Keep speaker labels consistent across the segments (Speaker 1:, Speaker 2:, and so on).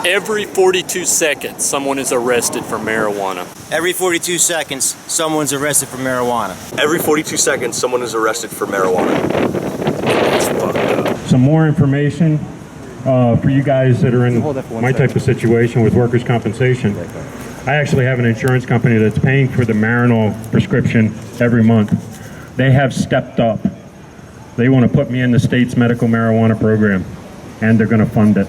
Speaker 1: Every 42 seconds, someone is arrested for marijuana.
Speaker 2: Every 42 seconds, someone's arrested for marijuana.
Speaker 3: Every 42 seconds, someone is arrested for marijuana.
Speaker 1: That's fucked up.
Speaker 4: Some more information for you guys that are in my type of situation with workers' compensation. I actually have an insurance company that's paying for the Marinol prescription every month. They have stepped up. They want to put me in the state's medical marijuana program, and they're going to fund it.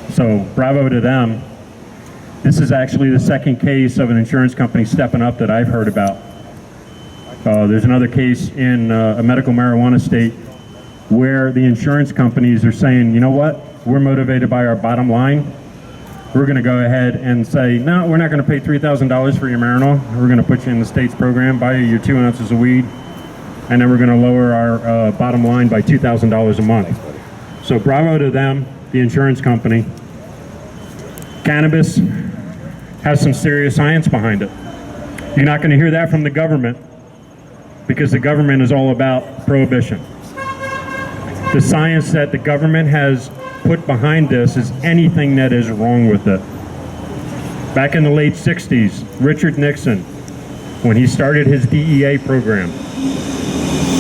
Speaker 4: So bravo to them. This is actually the second case of an insurance company stepping up that I've heard about. There's another case in a medical marijuana state where the insurance companies are saying, you know what, we're motivated by our bottom line. We're going to go ahead and say, no, we're not going to pay $3,000 for your Marinol. We're going to put you in the state's program, buy you your 2 ounces of weed, and then we're going to lower our bottom line by $2,000 a month. So bravo to them, the insurance company. Cannabis has some serious science behind it. You're not going to hear that from the government because the government is all about prohibition. The science that the government has put behind this is anything that is wrong with it. Back in the late 60s, Richard Nixon, when he started his DEA program,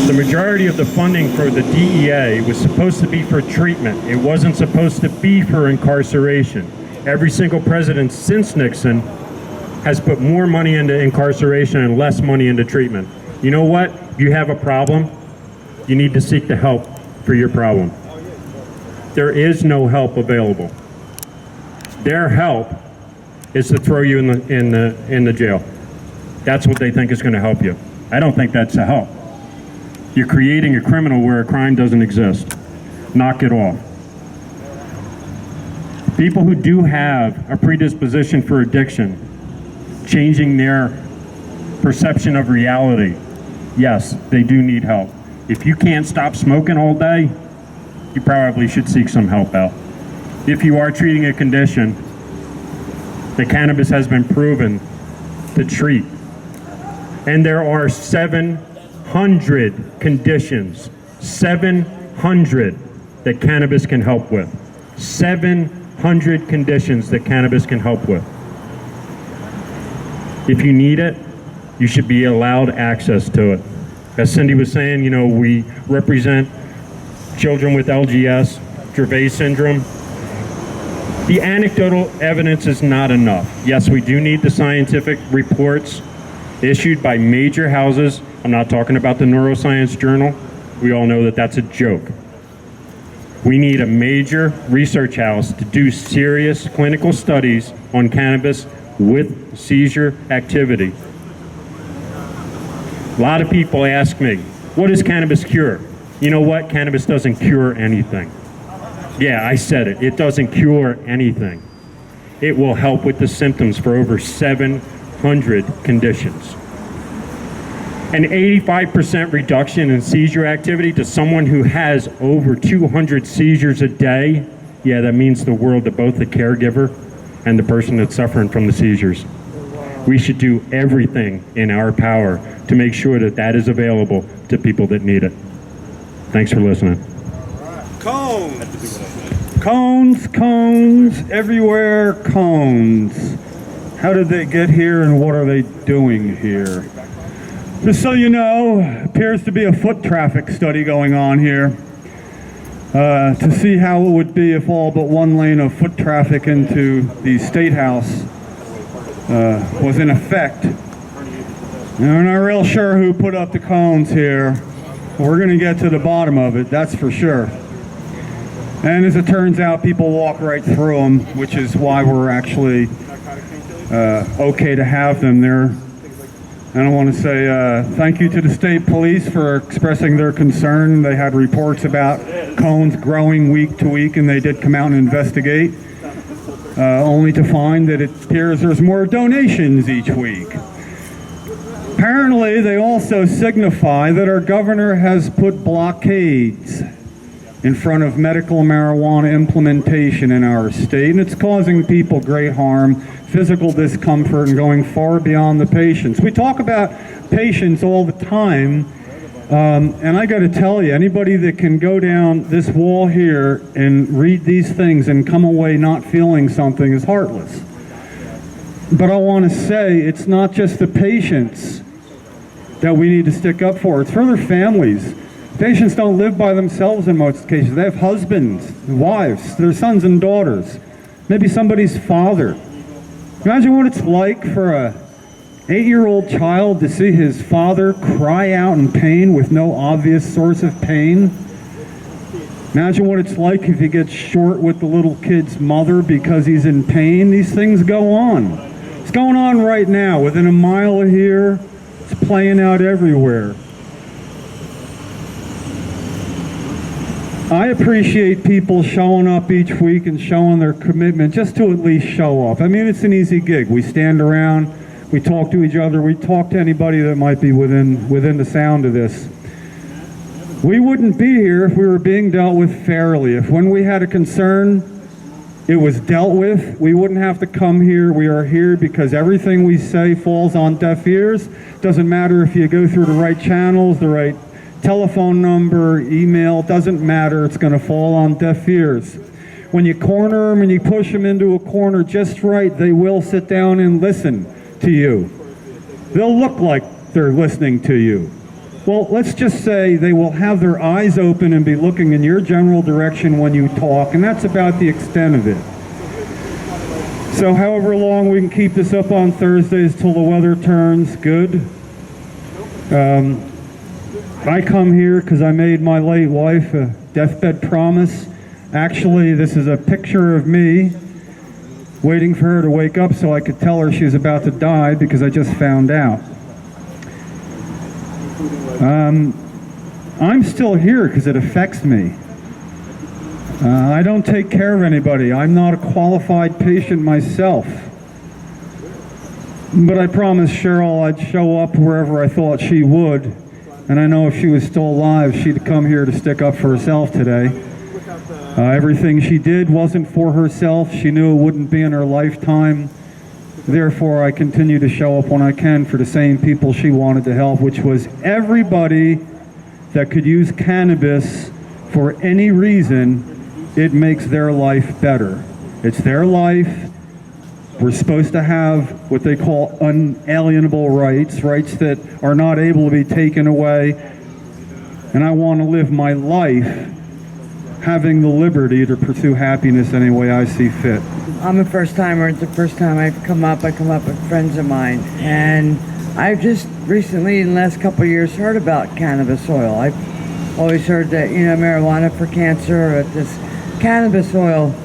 Speaker 4: the majority of the funding for the DEA was supposed to be for treatment. It wasn't supposed to be for incarceration. Every single president since Nixon has put more money into incarceration and less money into treatment. You know what? You have a problem, you need to seek the help for your problem. There is no help available. Their help is to throw you in the jail. That's what they think is going to help you. I don't think that's a help. You're creating a criminal where a crime doesn't exist. Knock it off. People who do have a predisposition for addiction, changing their perception of reality, yes, they do need help. If you can't stop smoking all day, you probably should seek some help out. If you are treating a condition that cannabis has been proven to treat, and there are 700 conditions, 700 that cannabis can help with. 700 conditions that cannabis can help with. If you need it, you should be allowed access to it. As Cindy was saying, you know, we represent children with LGS, Dravet syndrome. The anecdotal evidence is not enough. Yes, we do need the scientific reports issued by major houses. I'm not talking about the Neuroscience Journal. We all know that that's a joke. We need a major research house to do serious clinical studies on cannabis with seizure activity. A lot of people ask me, what does cannabis cure? You know what? Cannabis doesn't cure anything. Yeah, I said it. It doesn't cure anything. It will help with the symptoms for over 700 conditions. An 85% reduction in seizure activity to someone who has over 200 seizures a day, yeah, that means the world to both the caregiver and the person that's suffering from the seizures. We should do everything in our power to make sure that that is available to people that need it. Thanks for listening.
Speaker 5: Cones! Cones, cones, everywhere cones. How did they get here and what are they doing here? Just so you know, appears to be a foot traffic study going on here to see how it would be if all but one lane of foot traffic into the State House was in effect. And we're not real sure who put up the cones here. We're going to get to the bottom of it, that's for sure. And as it turns out, people walk right through them, which is why we're actually okay to have them there. And I want to say thank you to the state police for expressing their concern. They had reports about cones growing week to week, and they did come out and investigate, only to find that it appears there's more donations each week. Apparently, they also signify that our governor has put blockades in front of medical marijuana implementation in our state, and it's causing people great harm, physical discomfort, and going far beyond the patients. We talk about patients all the time And I got to tell you, anybody that can go down this wall here and read these things and come away not feeling something is heartless. But I want to say it's not just the patients that we need to stick up for. It's for their families. Patients don't live by themselves in most cases. They have husbands, wives, their sons and daughters, maybe somebody's father. Imagine what it's like for a 8-year-old child to see his father cry out in pain with no obvious source of pain. Imagine what it's like if he gets short with the little kid's mother because he's in pain. These things go on. It's going on right now. Within a mile of here, it's playing out everywhere. I appreciate people showing up each week and showing their commitment just to at least show up. I mean, it's an easy gig. We stand around, we talk to each other, we talk to anybody that might be within the sound of this. We wouldn't be here if we were being dealt with fairly. If when we had a concern, it was dealt with, we wouldn't have to come here. We are here because everything we say falls on deaf ears. Doesn't matter if you go through the right channels, the right telephone number, email, doesn't matter, it's going to fall on deaf ears. When you corner them and you push them into a corner just right, they will sit down and listen to you. They'll look like they're listening to you. Well, let's just say they will have their eyes open and be looking in your general direction when you talk, and that's about the extent of it. So however long we can keep this up on Thursdays till the weather turns, good. I come here because I made my late wife a deathbed promise. Actually, this is a picture of me waiting for her to wake up so I could tell her she was about to die because I just found out. I'm still here because it affects me. I don't take care of anybody. I'm not a qualified patient myself. But I promised Cheryl I'd show up wherever I thought she would. And I know if she was still alive, she'd come here to stick up for herself today. Everything she did wasn't for herself. She knew it wouldn't be in her lifetime. Therefore, I continue to show up when I can for the same people she wanted to help, which was everybody that could use cannabis for any reason. It makes their life better. It's their life. We're supposed to have what they call unalienable rights, rights that are not able to be taken away. And I want to live my life having the liberty to pursue happiness any way I see fit.
Speaker 6: I'm a first timer. It's the first time I come up with friends of mine. And I've just recently, in the last couple of years, heard about cannabis oil. I've always heard that, marijuana for cancer, but this cannabis oil,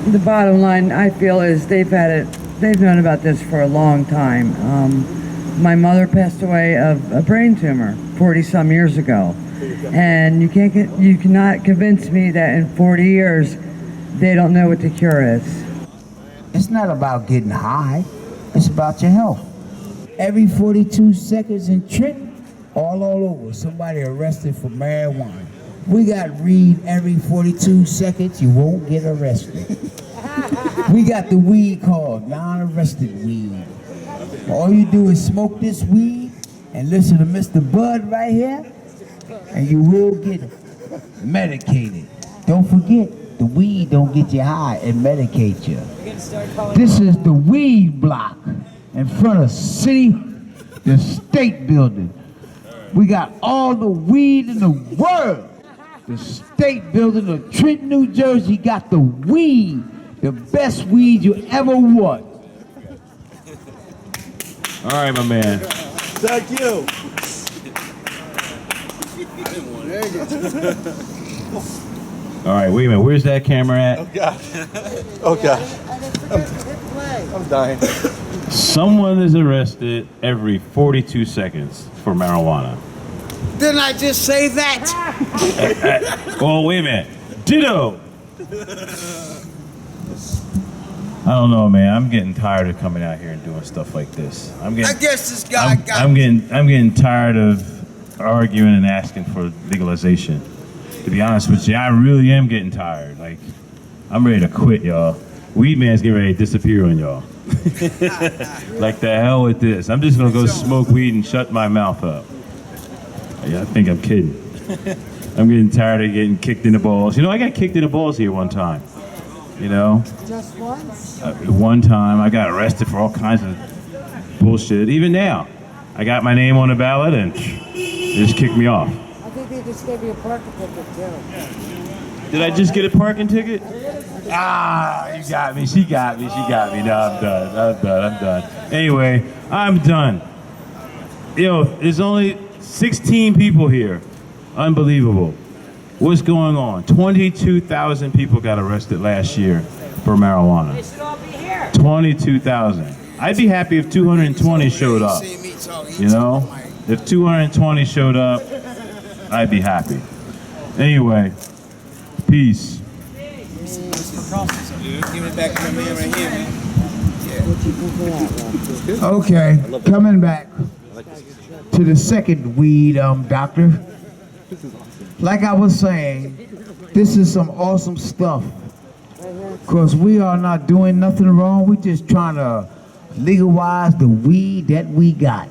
Speaker 6: the bottom line, I feel, is they've known about this for a long time. My mother passed away of a brain tumor 40-some years ago. And you cannot convince me that in 40 years, they don't know what the cure is.
Speaker 7: It's not about getting high, it's about your health. Every 42 seconds in Trenton, all over, somebody arrested for marijuana. We got weed every 42 seconds, you won't get arrested. We got the weed called non-arrested weed. All you do is smoke this weed and listen to Mr. Bud right here, and you will get medicated. Don't forget, the weed don't get you high, it medicates you. This is the weed block in front of the state building. We got all the weed in the world. The state building of Trenton, New Jersey got the weed, the best weed you ever want.
Speaker 8: All right, my man.
Speaker 3: Thank you.
Speaker 8: All right, wait a minute. Where's that camera at?
Speaker 3: Oh God. Oh God. I'm dying.
Speaker 8: Someone is arrested every 42 seconds for marijuana.
Speaker 7: Didn't I just say that?
Speaker 8: Oh, wait a minute. Ditto. I don't know, man. I'm getting tired of coming out here and doing stuff like this. I
Speaker 7: guess this guy
Speaker 8: I'm getting tired of arguing and asking for legalization. To be honest with you, I really am getting tired. Like, I'm ready to quit, y'all. Weed man's getting ready to disappear on y'all. Like, the hell with this. I'm just gonna go smoke weed and shut my mouth up. Yeah, I think I'm kidding. I'm getting tired of getting kicked in the balls. You know, I got kicked in the balls here one time. You know?
Speaker 3: Just once?
Speaker 8: One time I got arrested for all kinds of bullshit. Even now, I got my name on the ballot and they just kicked me off.
Speaker 3: I think they just gave you a parking ticket too.
Speaker 8: Did I just get a parking ticket? Ah, you got me. She got me. She got me. No, I'm done. Anyway, I'm done. Yo, there's only 16 people here. Unbelievable. What's going on? 22,000 people got arrested last year for marijuana.
Speaker 3: They should all be here.
Speaker 8: 22,000. I'd be happy if 220 showed up. You know? If 220 showed up, I'd be happy. Anyway, peace.
Speaker 2: Give it back to the man right here, man.
Speaker 7: Okay, coming back to the second weed, doctor. Like I was saying, this is some awesome stuff. Because we are not doing nothing wrong. We're just trying to legalize the weed that we got.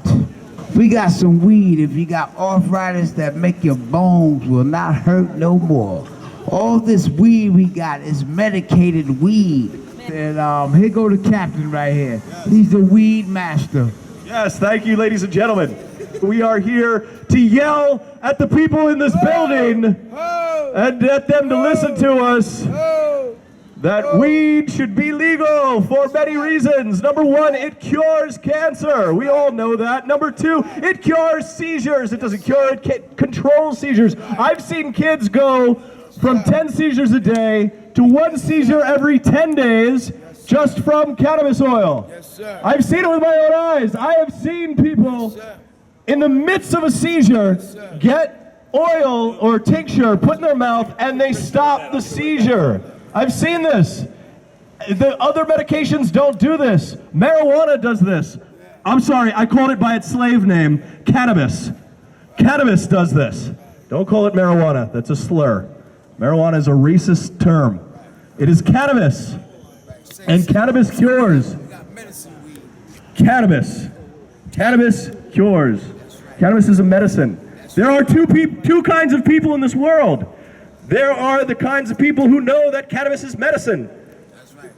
Speaker 7: We got some weed if you got arthritis that make your bones will not hurt no more. All this weed we got is medicated weed. And here go the captain right here. He's the weed master.
Speaker 9: Yes, thank you, ladies and gentlemen. We are here to yell at the people in this building and get them to listen to us that weed should be legal for many reasons. Number one, it cures cancer. We all know that. Number two, it cures seizures. It doesn't cure, it controls seizures. I've seen kids go from 10 seizures a day to 1 seizure every 10 days just from cannabis oil. I've seen it with my own eyes. I have seen people in the midst of a seizure get oil or tincture put in their mouth and they stop the seizure. I've seen this. The other medications don't do this. Marijuana does this. I'm sorry, I called it by its slave name, cannabis. Cannabis does this. Don't call it marijuana, that's a slur. Marijuana is a racist term. It is cannabis. And cannabis cures. Cannabis. Cannabis cures. Cannabis is a medicine. There are two kinds of people in this world. There are the kinds of people who know that cannabis is medicine. That's right.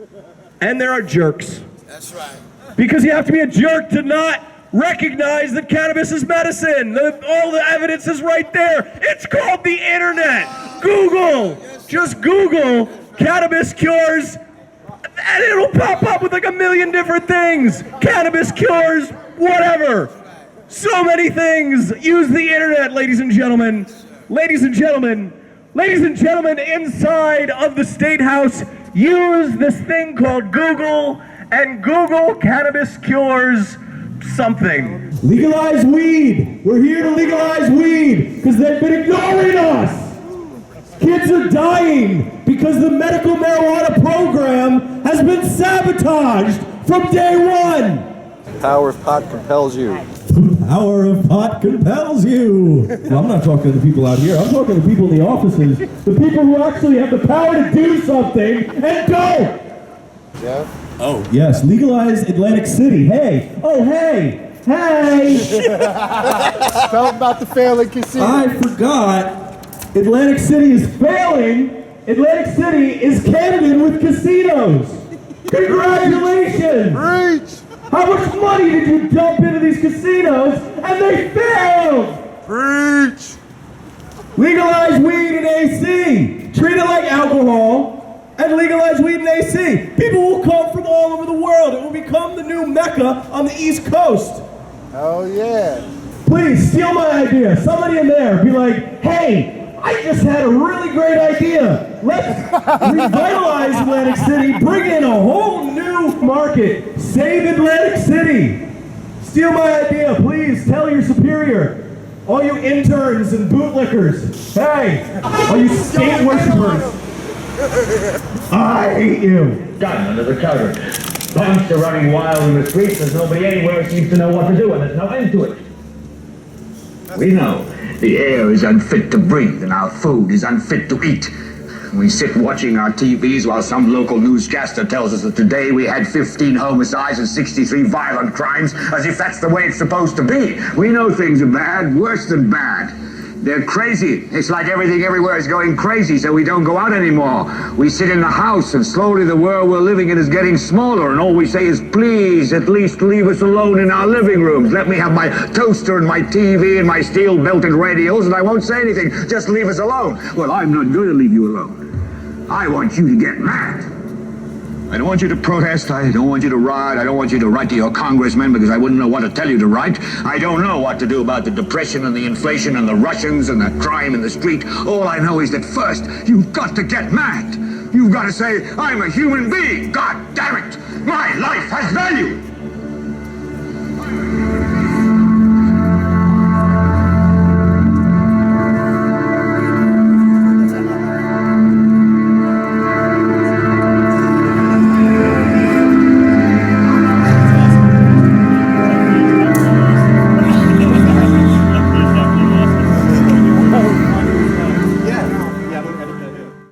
Speaker 9: And there are jerks. That's right. Because you have to be a jerk to not recognize that cannabis is medicine. All the evidence is right there. It's called the internet. Google. Just Google cannabis cures and it'll pop up with like a million different things. Cannabis cures whatever. So many things. Use the internet, ladies and gentlemen. Ladies and gentlemen. Ladies and gentlemen, inside of the State House, use this thing called Google and Google cannabis cures something. Legalize weed. We're here to legalize weed because they've been ignoring us. Kids are dying because the medical marijuana program has been sabotaged from day one.
Speaker 10: Power of pot compels you.
Speaker 9: The power of pot compels you. Well, I'm not talking to the people out here. I'm talking to the people in the offices. The people who actually have the power to do something and go.
Speaker 10: Yeah?
Speaker 9: Oh, yes. Legalize Atlantic City. Hey. Oh, hey. Hey.
Speaker 10: Tell them about the failing casino.
Speaker 9: I forgot. Atlantic City is failing. Atlantic City is Canada with casinos. Congratulations.
Speaker 10: Preach.
Speaker 9: How much money did you dump into these casinos and they failed?
Speaker 10: Preach.
Speaker 9: Legalize weed in AC. Treat it like alcohol and legalize weed in AC. People will come from all over the world. It will become the new Mecca on the East Coast.
Speaker 10: Oh, yeah.
Speaker 9: Please steal my idea. Somebody in there be like, hey, I just had a really great idea. Let's revitalize Atlantic City, bring in a whole new market. Save Atlantic City. Steal my idea, please. Tell your superior. All you interns and bootlickers. Hey, all you state worshipers. I hate you.
Speaker 11: Gun under the cover. Punks are running wild in the streets. There's nobody anywhere who seems to know what to do, and there's no end to it.
Speaker 12: We know the air is unfit to breathe and our food is unfit to eat. We sit watching our TVs while some local newscaster tells us that today we had 15 homicides and 63 violent crimes, as if that's the way it's supposed to be. We know things are bad, worse than bad. They're crazy. It's like everything everywhere is going crazy, so we don't go out anymore. We sit in the house, and slowly the world we're living in is getting smaller, and all we say is, please, at least leave us alone in our living rooms. Let me have my toaster and my TV and my steel-belted radios, and I won't say anything. Just leave us alone. Well, I'm not going to leave you alone. I want you to get mad. I don't want you to protest. I don't want you to riot. I don't want you to write to your congressman because I wouldn't know what to tell you to write. I don't know what to do about the depression and the inflation and the Russians and the crime in the street. All I know is that first, you've got to get mad. You've got to say, I'm a human being. God damn it. My life has value.